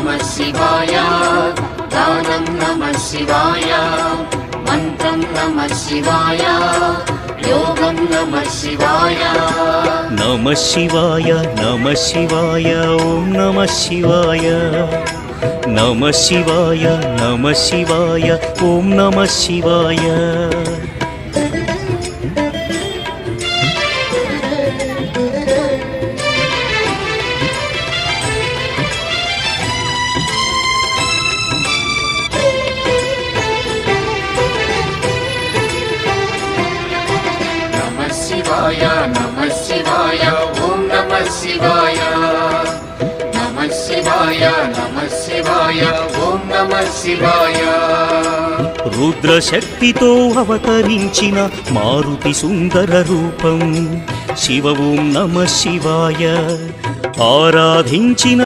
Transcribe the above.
नमः शिवाय गानं नमः शिवाय मन्त्रं नमः शिवाय योगं नमः शिवाय नमः शिवाय नमः शिवाय ॐ नमः शिवाय नमः शिवाय नमः शिवाय ॐ नमः शिवाय नमः शिवाय ॐ नमः शिवाय नमः शिवाय ॐ नमः शिवाय रुद्रशक्तितो अवतरिंचिन मारुति सुंदर रूपं शिव ॐ नमः शिवाय आराधिंचिन